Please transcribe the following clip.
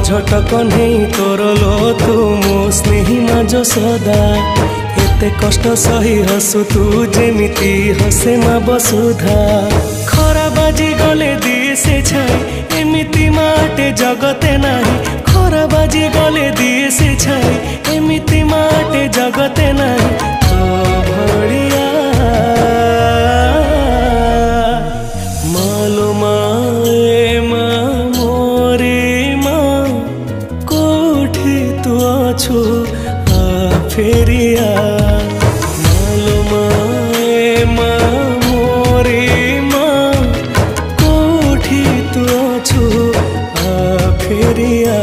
झटक नहीं तोर लो तू मो स्नेही माज सदा एते कष्ट सही हसु तू जेमिति हसे मा बसुधा खरा बाजी गले दिए से छाई एमिति माटे जगते नाही खरा बाजी गले दिए से छाई एमिति माटे जगते नाही तो भड़िया मालो माए मा मोरे मा कोठी तू अछु आ फेरिया मालो माए मा मोरे मा कोठी तू अछु आ फेरिया।